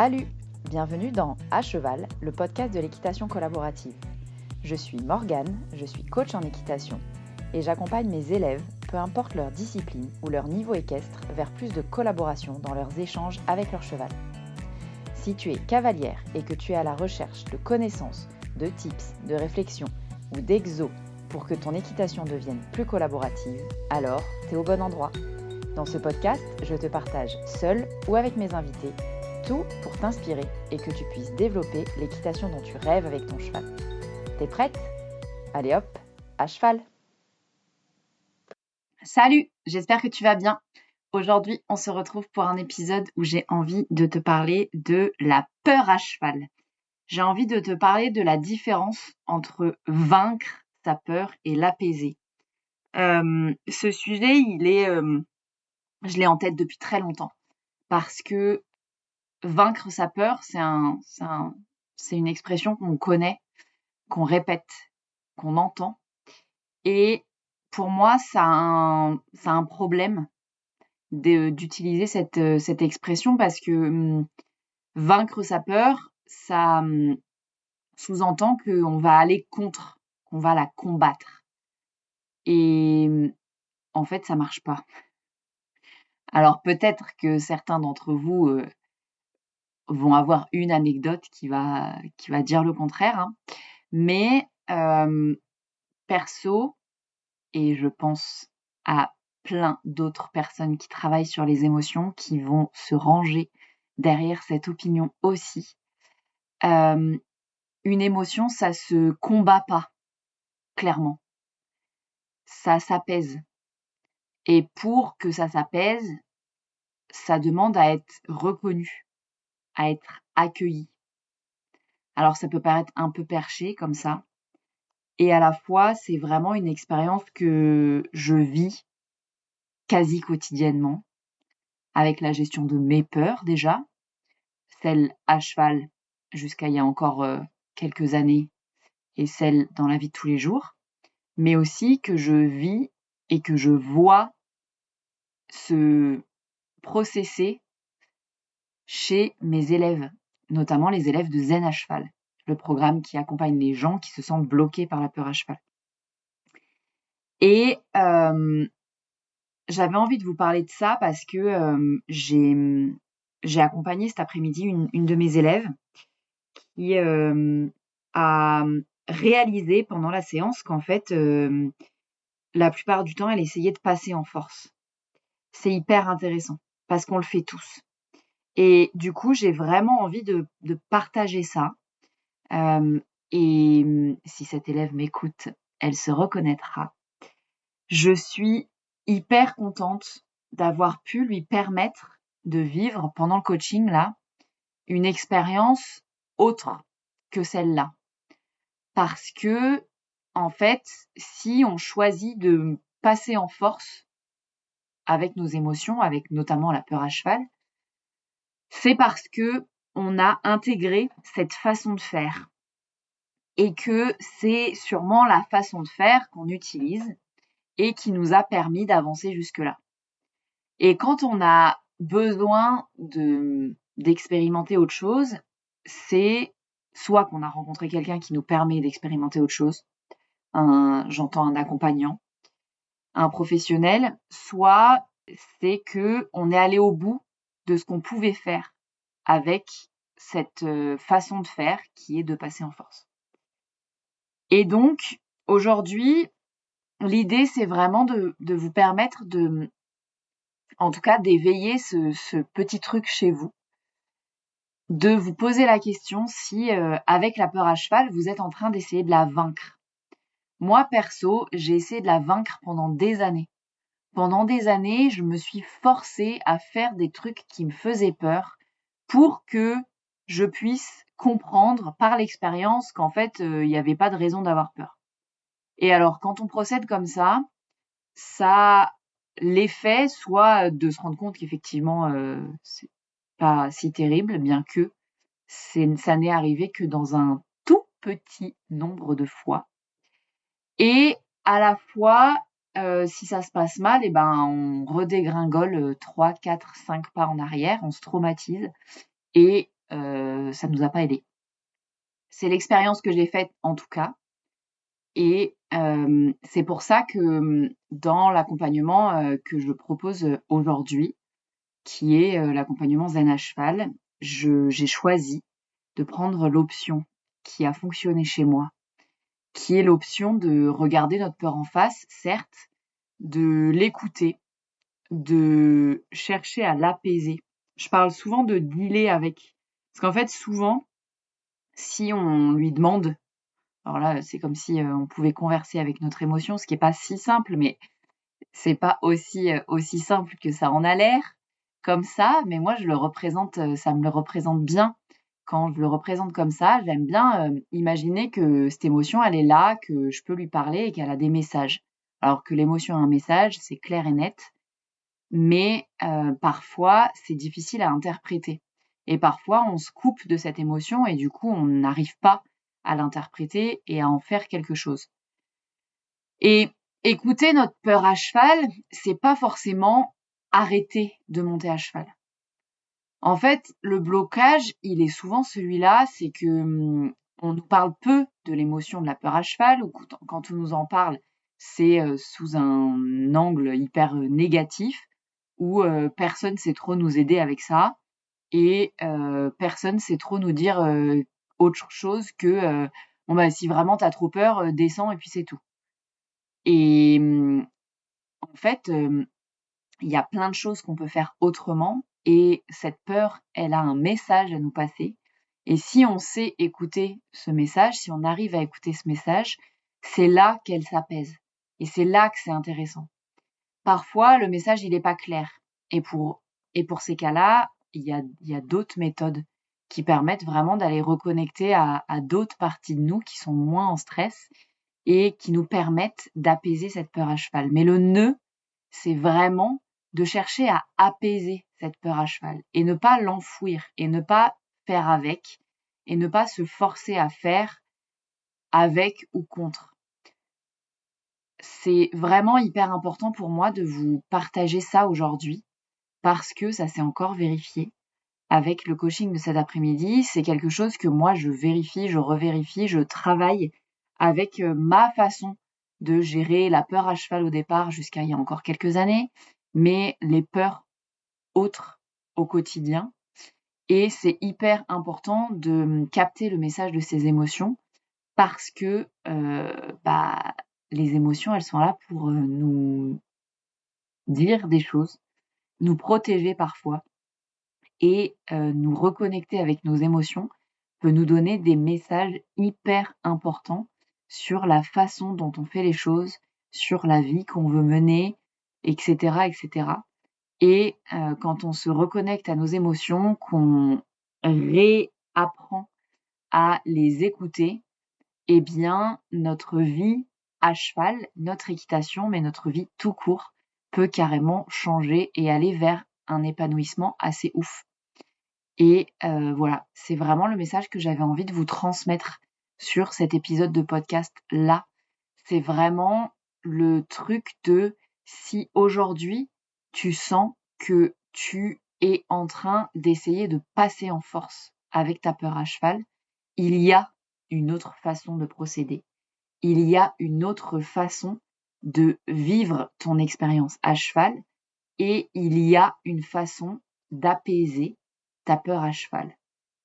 Salut! Bienvenue dans À Cheval, le podcast de l'équitation collaborative. Je suis Morgane, je suis coach en équitation et j'accompagne mes élèves, peu importe leur discipline ou leur niveau équestre, vers plus de collaboration dans leurs échanges avec leur cheval. Si tu es cavalière et que tu es à la recherche de connaissances, de tips, de réflexions ou d'exos pour que ton équitation devienne plus collaborative, alors tu es au bon endroit. Dans ce podcast, je te partage seule ou avec mes invités tout pour t'inspirer et que tu puisses développer l'équitation dont tu rêves avec ton cheval. T'es prête ? Allez hop, à cheval ! Salut, j'espère que tu vas bien. Aujourd'hui, on se retrouve pour un épisode où j'ai envie de te parler de la peur à cheval. J'ai envie de te parler de la différence entre vaincre sa peur et l'apaiser. Ce sujet, je l'ai en tête depuis très longtemps parce que vaincre sa peur, c'est une expression qu'on connaît, qu'on répète, qu'on entend. Et pour moi, ça a un problème d'utiliser cette expression parce que vaincre sa peur, ça sous-entend qu'on va aller contre, qu'on va la combattre. Et en fait, ça marche pas. Alors peut-être que certains d'entre vous vont avoir une anecdote qui va dire le contraire, hein. Mais perso, et je pense à plein d'autres personnes qui travaillent sur les émotions, qui vont se ranger derrière cette opinion aussi. Une émotion, ça se combat pas, clairement. Ça s'apaise. Et pour que ça s'apaise, ça demande à être reconnu, à être accueilli. Alors ça peut paraître un peu perché comme ça. Et à la fois, c'est vraiment une expérience que je vis quasi quotidiennement, avec la gestion de mes peurs déjà, celle à cheval jusqu'à il y a encore quelques années et celle dans la vie de tous les jours, mais aussi que je vis et que je vois se processer chez mes élèves, notamment les élèves de Zen à cheval, le programme qui accompagne les gens qui se sentent bloqués par la peur à cheval. Et j'avais envie de vous parler de ça parce que j'ai accompagné cet après-midi une de mes élèves qui a réalisé pendant la séance qu'en fait, la plupart du temps, elle essayait de passer en force. C'est hyper intéressant parce qu'on le fait tous. Et du coup, j'ai vraiment envie de partager ça. Et si cette élève m'écoute, elle se reconnaîtra. Je suis hyper contente d'avoir pu lui permettre de vivre pendant le coaching là une expérience autre que celle-là. Parce que, en fait, si on choisit de passer en force avec nos émotions, avec notamment la peur à cheval, c'est parce que on a intégré cette façon de faire et que c'est sûrement la façon de faire qu'on utilise et qui nous a permis d'avancer jusque-là. Et quand on a besoin d'expérimenter autre chose, c'est soit qu'on a rencontré quelqu'un qui nous permet d'expérimenter autre chose, j'entends un accompagnant, un professionnel, soit c'est que on est allé au bout de ce qu'on pouvait faire avec cette façon de faire qui est de passer en force. Et donc, aujourd'hui, l'idée, c'est vraiment de vous permettre en tout cas, d'éveiller ce petit truc chez vous, de vous poser la question si, avec la peur à cheval, vous êtes en train d'essayer de la vaincre. Moi, perso, j'ai essayé de la vaincre pendant des années. Pendant des années, je me suis forcée à faire des trucs qui me faisaient peur pour que je puisse comprendre par l'expérience qu'en fait, il n'y avait pas de raison d'avoir peur. Et alors, quand on procède comme ça a l'effet soit de se rendre compte qu'effectivement, c'est pas si terrible, bien que ça n'est arrivé que dans un tout petit nombre de fois. Et à la fois, si ça se passe mal, on redégringole 3, 4, 5 pas en arrière, on se traumatise et ça nous a pas aidé. C'est l'expérience que j'ai faite en tout cas et c'est pour ça que, dans l'accompagnement, que je propose, aujourd'hui, qui est, l'accompagnement zen à cheval, j'ai choisi de prendre l'option qui a fonctionné chez moi, qui est l'option de regarder notre peur en face, certes, de l'écouter, de chercher à l'apaiser. Je parle souvent de dealer avec. Parce qu'en fait, souvent, si on lui demande, alors là, c'est comme si on pouvait converser avec notre émotion, ce qui est pas si simple, mais c'est pas aussi simple que ça en a l'air, comme ça, mais moi je le représente, ça me le représente bien. Quand je le représente comme ça, j'aime bien, imaginer que cette émotion, elle est là, que je peux lui parler et qu'elle a des messages. Alors que l'émotion a un message, c'est clair et net, mais parfois c'est difficile à interpréter et parfois on se coupe de cette émotion et du coup on n'arrive pas à l'interpréter et à en faire quelque chose. Et écouter notre peur à cheval, c'est pas forcément arrêter de monter à cheval. En fait, le blocage, il est souvent celui-là, c'est que on nous parle peu de l'émotion de la peur à cheval, ou quand on nous en parle, c'est sous un angle hyper négatif, où personne sait trop nous aider avec ça, et personne sait trop nous dire autre chose que bon bah si vraiment t'as trop peur, descends et puis c'est tout. Et en fait, il y a plein de choses qu'on peut faire autrement et cette peur, elle a un message à nous passer et si on sait écouter ce message, si on arrive à écouter ce message, c'est là qu'elle s'apaise et c'est là que c'est intéressant. Parfois, le message, il est pas clair et pour ces cas-là, il y a d'autres méthodes qui permettent vraiment d'aller reconnecter à d'autres parties de nous qui sont moins en stress et qui nous permettent d'apaiser cette peur à cheval. Mais le nœud, c'est vraiment de chercher à apaiser cette peur à cheval et ne pas l'enfouir et ne pas faire avec et ne pas se forcer à faire avec ou contre. C'est vraiment hyper important pour moi de vous partager ça aujourd'hui parce que ça s'est encore vérifié avec le coaching de cet après-midi. C'est quelque chose que moi je vérifie, je revérifie, je travaille avec ma façon de gérer la peur à cheval au départ jusqu'à il y a encore quelques années, mais les peurs autres au quotidien. Et c'est hyper important de capter le message de ces émotions parce que les émotions, elles sont là pour nous dire des choses, nous protéger parfois et nous reconnecter avec nos émotions peut nous donner des messages hyper importants sur la façon dont on fait les choses, sur la vie qu'on veut mener, etc., etc. Et quand on se reconnecte à nos émotions, qu'on réapprend à les écouter, eh bien, notre vie à cheval, notre équitation, mais notre vie tout court, peut carrément changer et aller vers un épanouissement assez ouf. Et voilà, c'est vraiment le message que j'avais envie de vous transmettre sur cet épisode de podcast-là. C'est vraiment le truc de si aujourd'hui tu sens que tu es en train d'essayer de passer en force avec ta peur à cheval, il y a une autre façon de procéder. Il y a une autre façon de vivre ton expérience à cheval et il y a une façon d'apaiser ta peur à cheval.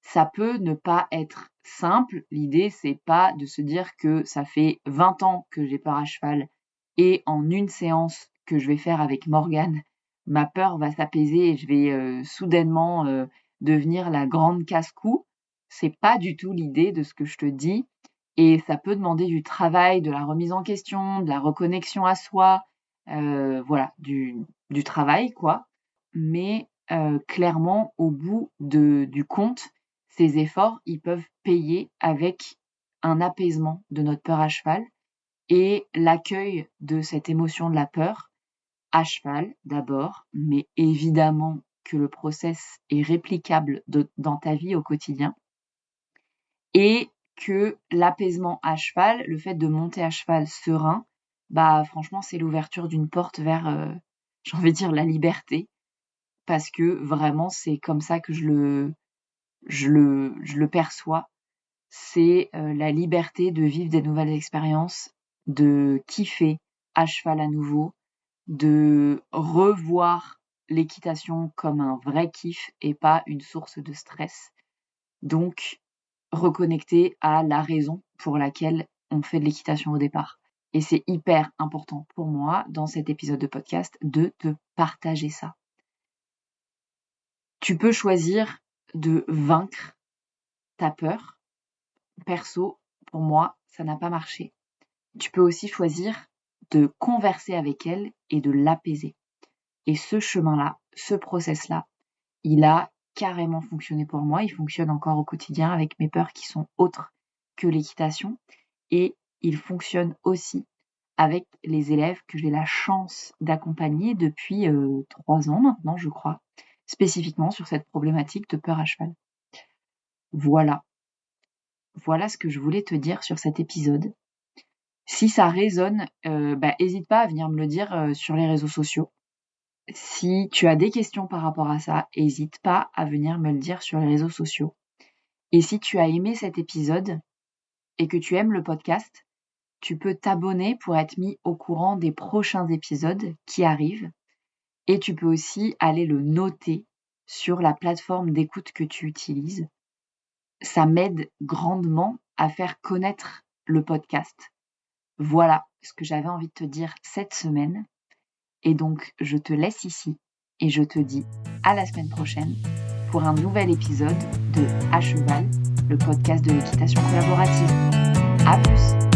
Ça peut ne pas être simple. L'idée, c'est pas de se dire que ça fait 20 ans que j'ai peur à cheval et en une séance que je vais faire avec Morgane, ma peur va s'apaiser et je vais soudainement devenir la grande casse-cou. C'est pas du tout l'idée de ce que je te dis et ça peut demander du travail, de la remise en question, de la reconnexion à soi, voilà, du travail quoi. Mais clairement, au bout du compte, ces efforts, ils peuvent payer avec un apaisement de notre peur à cheval et l'accueil de cette émotion de la peur à cheval d'abord, mais évidemment que le process est réplicable dans ta vie au quotidien et que l'apaisement à cheval, le fait de monter à cheval serein, bah franchement, c'est l'ouverture d'une porte vers, j'ai envie de dire la liberté parce que vraiment c'est comme ça que je je le perçois, c'est la liberté de vivre des nouvelles expériences, de kiffer à cheval à nouveau, de revoir l'équitation comme un vrai kiff et pas une source de stress. Donc, reconnecter à la raison pour laquelle on fait de l'équitation au départ. Et c'est hyper important pour moi, dans cet épisode de podcast, de te partager ça. Tu peux choisir de vaincre ta peur. Perso, pour moi, ça n'a pas marché. Tu peux aussi choisir de converser avec elle et de l'apaiser. Et ce chemin-là, ce process-là, il a carrément fonctionné pour moi. Il fonctionne encore au quotidien avec mes peurs qui sont autres que l'équitation. Et il fonctionne aussi avec les élèves que j'ai la chance d'accompagner depuis 3 ans maintenant, je crois, spécifiquement sur cette problématique de peur à cheval. Voilà ce que je voulais te dire sur cet épisode. Si ça résonne, hésite pas à venir me le dire sur les réseaux sociaux. Si tu as des questions par rapport à ça, hésite pas à venir me le dire sur les réseaux sociaux. Et si tu as aimé cet épisode et que tu aimes le podcast, tu peux t'abonner pour être mis au courant des prochains épisodes qui arrivent. Et tu peux aussi aller le noter sur la plateforme d'écoute que tu utilises. Ça m'aide grandement à faire connaître le podcast. Voilà ce que j'avais envie de te dire cette semaine. Et donc, je te laisse ici et je te dis à la semaine prochaine pour un nouvel épisode de À Cheval, le podcast de l'équitation collaborative. À plus!